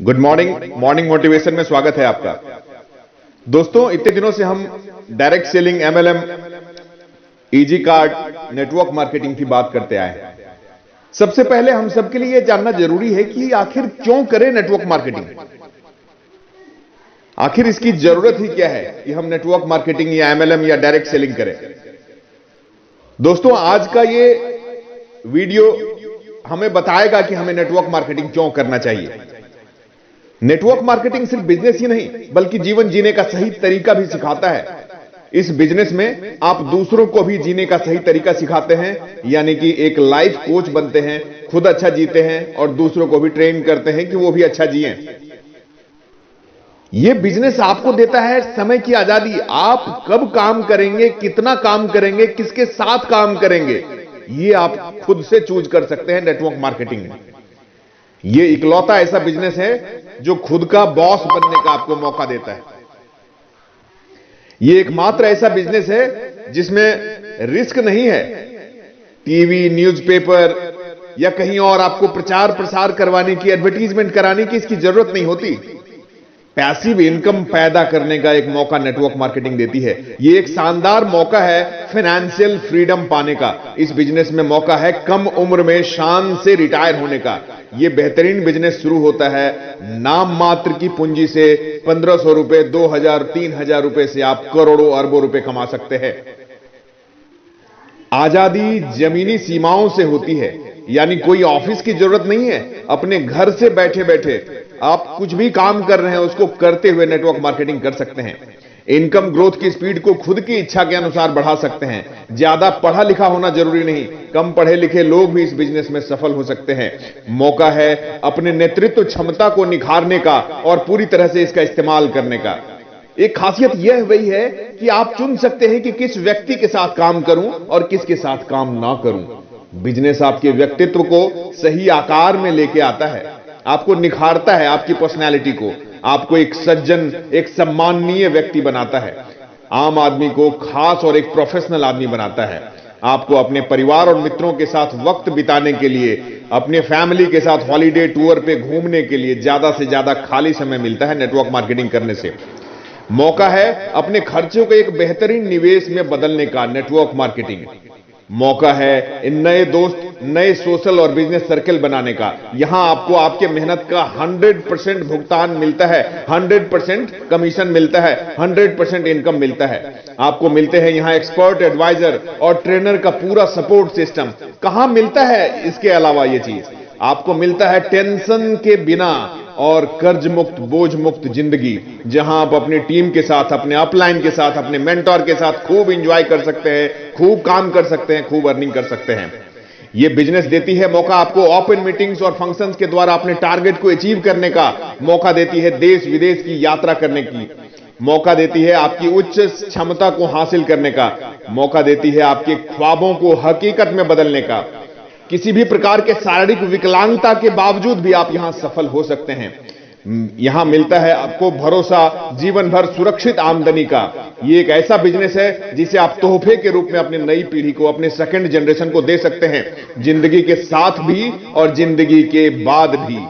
Good morning. Morning motivation में स्वागत है आपका। दोस्तों, इतने दिनों से हम direct selling, MLM, easy card, network marketing की बात करते आए हैं। सबसे पहले हम सबके लिए यह जानना जरूरी है कि आखिर क्यों करें नेटवर्क मार्केटिंग। आखिर इसकी जरूरत ही क्या है कि हम नेटवर्क मार्केटिंग या एमएलएम या डायरेक्ट सेलिंग करें। दोस्तों, आज का ये वीडियो हमें बताएगा कि हमें नेटवर्क मार्केटिंग क्यों करना चाहिए। नेटवर्क मार्केटिंग सिर्फ बिजनेस ही नहीं बल्कि जीवन जीने का सही तरीका भी सिखाता है। इस बिजनेस में आप दूसरों को भी जीने का सही तरीका सिखाते हैं, यानी कि एक लाइफ कोच बनते हैं, खुद अच्छा जीते हैं और दूसरों को भी ट्रेन करते हैं कि वो भी अच्छा जिएं। यह बिजनेस आपको देता है समय की आजादी। आप कब काम करेंगे, कितना काम करेंगे, किसके साथ काम करेंगे, यह आप खुद से चूज कर सकते हैं। नेटवर्क मार्केटिंग में यह इकलौता ऐसा बिजनेस है जो खुद का बॉस बनने का आपको मौका देता है। यह एकमात्र ऐसा बिजनेस है जिसमें रिस्क नहीं है। टीवी, न्यूज़पेपर या कहीं और आपको प्रचार प्रसार करवाने की, एडवर्टीजमेंट कराने की इसकी जरूरत नहीं होती। पैसिव इनकम पैदा करने का एक मौका नेटवर्क मार्केटिंग देती है। यह एक शानदार मौका है फाइनेंशियल फ्रीडम पाने का। इस बिजनेस में मौका है कम उम्र में शान से रिटायर होने का। यह बेहतरीन बिजनेस शुरू होता है नाम मात्र की पूंजी से। 1500 रुपए, 2000, 3000 रुपए से आप करोड़ों अरबों रुपए कमा सकते हैं। आजादी जमीनी सीमाओं से होती है, यानी कोई ऑफिस की जरूरत नहीं है। अपने घर से बैठे बैठे आप कुछ भी काम कर रहे हैं उसको करते हुए नेटवर्क मार्केटिंग कर सकते हैं। इनकम ग्रोथ की स्पीड को खुद की इच्छा के अनुसार बढ़ा सकते हैं। ज्यादा पढ़ा लिखा होना जरूरी नहीं, कम पढ़े लिखे लोग भी इस बिजनेस में सफल हो सकते हैं। मौका है अपने नेतृत्व क्षमता को निखारने का और पूरी तरह से इसका इस्तेमाल करने का। एक खासियत यह वही है कि आप चुन सकते हैं कि किस व्यक्ति के साथ काम करूं और किसके साथ काम ना करूं। बिजनेस आपके व्यक्तित्व को सही आकार में लेके आता है, आपको निखारता है, आपकी पर्सनैलिटी को, आपको एक सज्जन, एक सम्माननीय व्यक्ति बनाता है, आम आदमी को खास और एक प्रोफेशनल आदमी बनाता है। आपको अपने परिवार और मित्रों के साथ वक्त बिताने के लिए, अपने फैमिली के साथ हॉलीडे टूर पे घूमने के लिए ज्यादा से ज्यादा खाली समय मिलता है नेटवर्क मार्केटिंग करने से। मौका है अपने खर्चों को एक बेहतरीन निवेश में बदलने का। नेटवर्क मार्केटिंग मौका है इन नए दोस्त, नए सोशल और बिजनेस सर्कल बनाने का। यहां आपको आपके मेहनत का 100% भुगतान मिलता है, 100% कमीशन मिलता है, 100% इनकम मिलता है। आपको मिलते हैं यहां एक्सपर्ट, एडवाइजर और ट्रेनर का पूरा सपोर्ट सिस्टम। कहां मिलता है इसके अलावा यह चीज? आपको मिलता है टेंशन के बिना और कर्ज मुक्त, बोझ मुक्त जिंदगी, जहां आप अपनी टीम के साथ, अपने अपलाइन के साथ, अपने मेंटोर के साथ खूब एंजॉय कर सकते हैं, खूब काम कर सकते हैं, खूब अर्निंग कर सकते हैं। यह बिजनेस देती है मौका आपको ओपन मीटिंग्स और फंक्शंस के द्वारा अपने टारगेट को अचीव करने का। मौका देती है देश विदेश की यात्रा करने की। मौका देती है आपकी उच्च क्षमता को हासिल करने का। मौका देती है आपके ख्वाबों को हकीकत में बदलने का। किसी भी प्रकार के शारीरिक विकलांगता के बावजूद भी आप यहां सफल हो सकते हैं। यहां मिलता है आपको भरोसा, जीवन भर सुरक्षित आमदनी का। यह एक ऐसा बिजनेस है जिसे आप तोहफे के रूप में अपनी नई पीढ़ी को, अपने सेकंड जनरेशन को दे सकते हैं, जिंदगी के साथ भी और जिंदगी के बाद भी।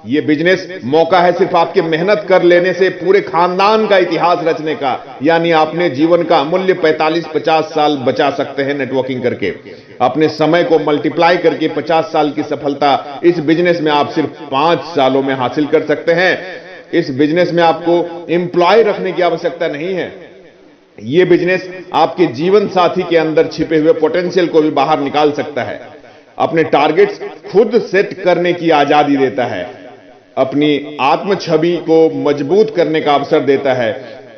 यह बिजनेस मौका है सिर्फ आपके मेहनत कर लेने से पूरे खानदान का इतिहास रचने का, यानी आपने जीवन का अमूल्य 45-50 साल बचा सकते हैं नेटवर्किंग करके। अपने समय को मल्टीप्लाई करके 50 साल की सफलता इस बिजनेस में आप सिर्फ 5 सालों में हासिल कर सकते हैं। इस बिजनेस में आपको एम्प्लॉय रखने की आवश्यकता नहीं है। यह बिजनेस आपके जीवन साथी के अंदर छिपे हुए पोटेंशियल को भी बाहर निकाल सकता है। अपने टारगेट्स खुद सेट करने की आजादी देता है, अपनी आत्म छवि को मजबूत करने का अवसर देता है।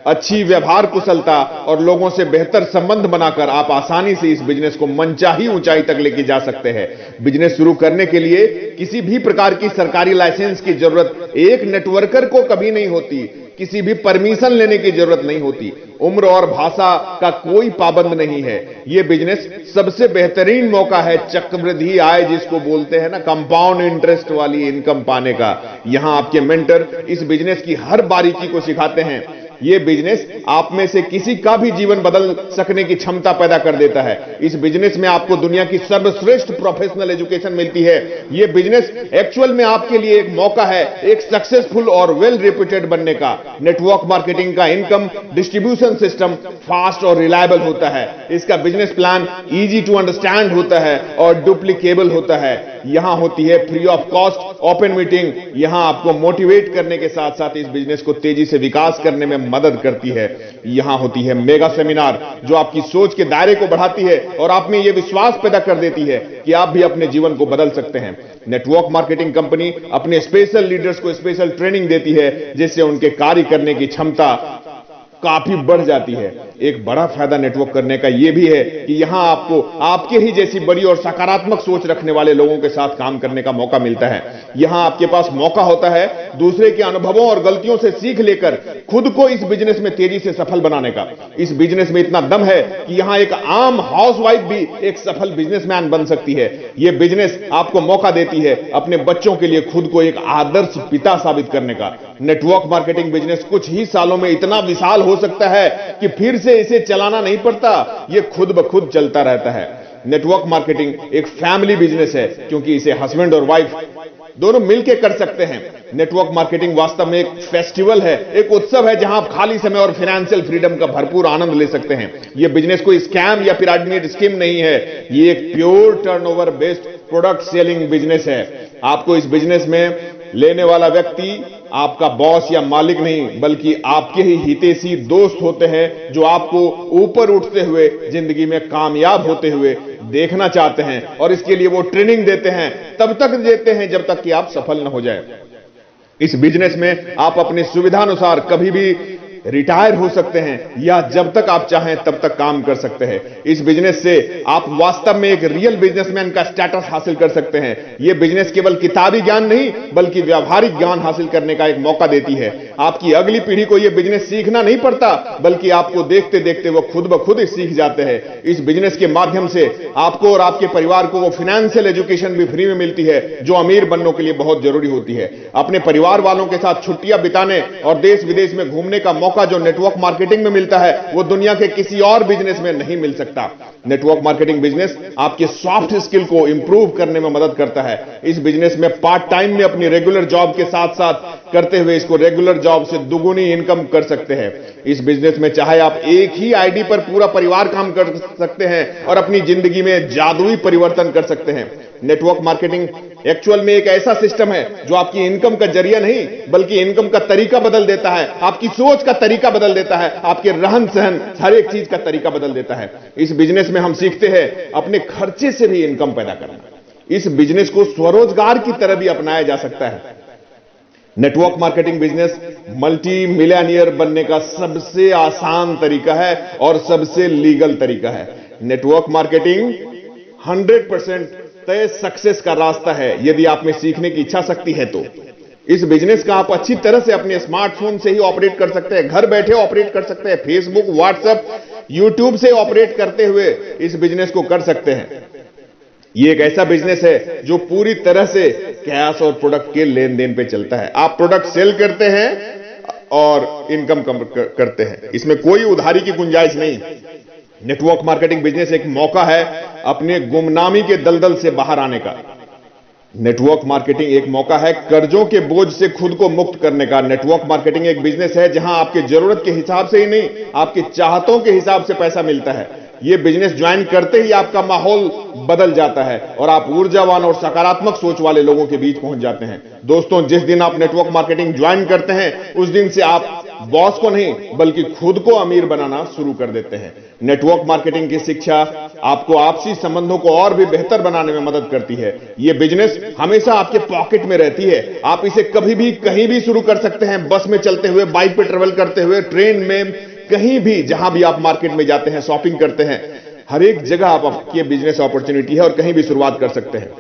अच्छी व्यवहार कुशलता और लोगों से बेहतर संबंध बनाकर आप आसानी से इस बिजनेस को मनचाही ऊंचाई तक लेके जा सकते हैं। बिजनेस शुरू करने के लिए किसी भी प्रकार की सरकारी लाइसेंस की जरूरत एक नेटवर्कर को कभी नहीं होती। किसी भी परमिशन लेने की जरूरत नहीं होती। उम्र और भाषा का कोई पाबंद नहीं है। यह बिजनेस सबसे बेहतरीन मौका है चक्रवृद्धि आय जिसको बोलते हैं ना, कंपाउंड इंटरेस्ट वाली इनकम पाने का। यहां आपके मेंटर इस बिजनेस की हर बारीकी को सिखाते हैं। ये बिजनेस आप में से किसी का भी जीवन बदल सकने की क्षमता पैदा कर देता है। इस बिजनेस में आपको दुनिया की सर्वश्रेष्ठ प्रोफेशनल एजुकेशन मिलती है। ये बिजनेस एक्चुअल में आपके लिए एक मौका है एक सक्सेसफुल और वेल रेप्यूटेड बनने का। नेटवर्क मार्केटिंग का इनकम डिस्ट्रीब्यूशन सिस्टम फास्ट और रिलायबल होता है। इसका business plan easy to understand होता है और डुप्लीकेबल होता है। यहां होती है free of cost open meeting. यहां आपको मोटिवेट करने के साथ साथ इस बिजनेस को तेजी से विकास करने में मदद करती है। यहां होती है मेगा सेमिनार जो आपकी सोच के दायरे को बढ़ाती है और आप में यह विश्वास पैदा कर देती है कि आप भी अपने जीवन को बदल सकते हैं। नेटवर्क मार्केटिंग कंपनी अपने स्पेशल लीडर्स को स्पेशल ट्रेनिंग देती है जिससे उनके कार्य करने की क्षमता काफी बढ़ जाती है। एक बड़ा फायदा नेटवर्क करने का यह भी है कि यहां आपको आपके ही जैसी बड़ी और सकारात्मक सोच रखने वाले लोगों के साथ काम करने का मौका मिलता है। यहां आपके पास मौका होता है दूसरे के अनुभवों और गलतियों से सीख लेकर खुद को इस बिजनेस में तेजी से सफल बनाने का। इस बिजनेस में इतना दम है कि यहां एक आम हाउसवाइफ भी एक सफल बिजनेसमैन बन सकती है। यह बिजनेस आपको मौका देती है अपने बच्चों के लिए खुद को एक आदर्श पिता साबित करने का। नेटवर्क मार्केटिंग बिजनेस कुछ ही सालों में इतना विशाल हो सकता है कि फिर से इसे चलाना नहीं पड़ता, यह खुद ब खुद चलता रहता है। नेटवर्क मार्केटिंग एक फैमिली बिजनेस है क्योंकि इसे हस्बैंड और वाइफ दोनों मिलकर कर सकते हैं। नेटवर्क मार्केटिंग वास्तव में एक फेस्टिवल है, एक उत्सव है जहां आप खाली समय और फाइनेंशियल फ्रीडम का भरपूर आनंद ले सकते हैं। यह बिजनेस कोई स्कैम या पिरामिड स्कीम नहीं है, यह एक pure turnover based product selling business है। आपको इस बिजनेस में लेने वाला व्यक्ति आपका बॉस या मालिक नहीं बल्कि आपके ही हितैषी दोस्त होते हैं जो आपको ऊपर उठते हुए जिंदगी में कामयाब होते हुए देखना चाहते हैं और इसके लिए वो ट्रेनिंग देते हैं, तब तक देते हैं जब तक कि आप सफल न हो जाए। इस बिजनेस में आप अपनी सुविधानुसार कभी भी रिटायर हो सकते हैं या जब तक आप चाहें तब तक काम कर सकते हैं। इस बिजनेस से आप वास्तव में एक रियल बिजनेसमैन का स्टेटस हासिल कर सकते हैं। यह बिजनेस केवल किताबी ज्ञान नहीं बल्कि व्यावहारिक ज्ञान हासिल करने का एक मौका देती है। आपकी अगली पीढ़ी को यह बिजनेस सीखना नहीं पड़ता बल्कि आपको देखते देखते वो खुद ब खुद सीख जाते हैं। इस बिजनेस के माध्यम से आपको और आपके परिवार को वो फाइनेंशियल एजुकेशन भी फ्री में मिलती है जो अमीर बनने के लिए बहुत जरूरी होती है। अपने परिवार वालों के साथ छुट्टियां बिताने और देश विदेश में घूमने का मौका जो नेटवर्क मार्केटिंग में मिलता है वो दुनिया के किसी और बिजनेस में नहीं मिल सकता। नेटवर्क मार्केटिंग बिजनेस आपके सॉफ्ट स्किल को इंप्रूव करने में मदद करता है। इस बिजनेस में पार्ट टाइम में अपनी रेगुलर जॉब के साथ साथ करते हुए इसको रेगुलर जॉब से दुगुनी इनकम कर सकते हैं। इस बिजनेस में चाहे आप एक ही आईडी पर पूरा परिवार काम कर सकते हैं और अपनी जिंदगी में जादुई परिवर्तन कर सकते हैं। नेटवर्क मार्केटिंग एक्चुअल में एक ऐसा सिस्टम है जो आपकी इनकम का जरिया नहीं बल्कि इनकम का तरीका बदल देता है, आपकी सोच का तरीका बदल देता है, आपके रहन सहन हर एक चीज का तरीका बदल देता है। इस बिजनेस में हम सीखते हैं अपने खर्चे से भी इनकम पैदा करना। इस बिजनेस को स्वरोजगार की तरह भी अपनाया जा सकता है। Network marketing business multi millionaire बनने का सबसे आसान तरीका है और सबसे लीगल तरीका है। नेटवर्क मार्केटिंग 100% तय सक्सेस का रास्ता है यदि आप में सीखने की इच्छा शक्ति है तो। इस बिजनेस का आप अच्छी तरह से अपने स्मार्टफोन से ही ऑपरेट कर सकते हैं, घर बैठे ऑपरेट कर सकते हैं, फेसबुक, व्हाट्सएप, यूट्यूब से ऑपरेट करते हुए इस बिजनेस को कर सकते हैं। ये एक ऐसा बिजनेस है जो पूरी तरह से कैश और प्रोडक्ट के लेन देन पे चलता है। आप प्रोडक्ट सेल करते हैं और इनकम करते हैं, इसमें कोई उधारी की गुंजाइश नहीं। नेटवर्क मार्केटिंग बिजनेस एक मौका है अपने गुमनामी के दलदल से बाहर आने का। नेटवर्क मार्केटिंग एक मौका है कर्जों के बोझ से खुद को मुक्त करने का। नेटवर्क मार्केटिंग एक बिजनेस है जहां आपके जरूरत के हिसाब से ही नहीं आपकी चाहतों के हिसाब से पैसा मिलता है। यह बिजनेस ज्वाइन करते ही आपका माहौल बदल जाता है और आप ऊर्जावान और सकारात्मक सोच वाले लोगों के बीच पहुंच जाते हैं। दोस्तों, जिस दिन आप नेटवर्क मार्केटिंग ज्वाइन करते हैं उस दिन से आप बॉस को नहीं बल्कि खुद को अमीर बनाना शुरू कर देते हैं। नेटवर्क मार्केटिंग की शिक्षा आपको आपसी संबंधों को और भी बेहतर बनाने में मदद करती है। यह बिजनेस हमेशा आपके पॉकेट में रहती है। आप इसे कभी भी कहीं भी शुरू कर सकते हैं, बस में चलते हुए, बाइक पे ट्रेवल करते हुए, ट्रेन में, कहीं भी जहां भी आप मार्केट में जाते हैं, शॉपिंग करते हैं, हर एक जगह आपकी बिजनेस अपॉर्चुनिटी है और कहीं भी शुरुआत कर सकते हैं।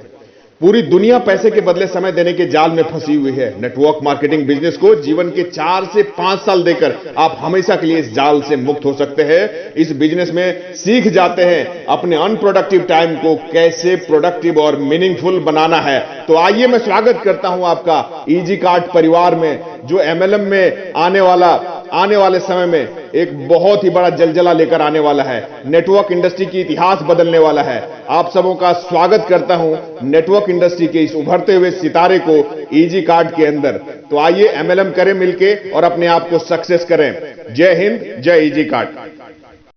पूरी दुनिया पैसे के बदले समय देने के जाल में फंसी हुई है। नेटवर्क मार्केटिंग बिजनेस को जीवन के 4 से 5 साल देकर आप हमेशा के लिए इस जाल से मुक्त हो सकते हैं। इस बिजनेस में सीख जाते हैं अपने अनप्रोडक्टिव टाइम को कैसे प्रोडक्टिव और मीनिंगफुल बनाना है। तो आइए मैं स्वागत करता हूं आपका इजी कार्ट परिवार में, जो MLM में आने वाला आने वाले समय में एक बहुत ही बड़ा जलजला लेकर आने वाला है। नेटवर्क इंडस्ट्री की इतिहास बदलने वाला है। आप सबों का स्वागत करता हूं नेटवर्क इंडस्ट्री के इस उभरते हुए सितारे को इजी कार्ड के अंदर। तो आइए MLM करें मिलके और अपने आप को सक्सेस करें। जय हिंद, जय इजी कार्ड।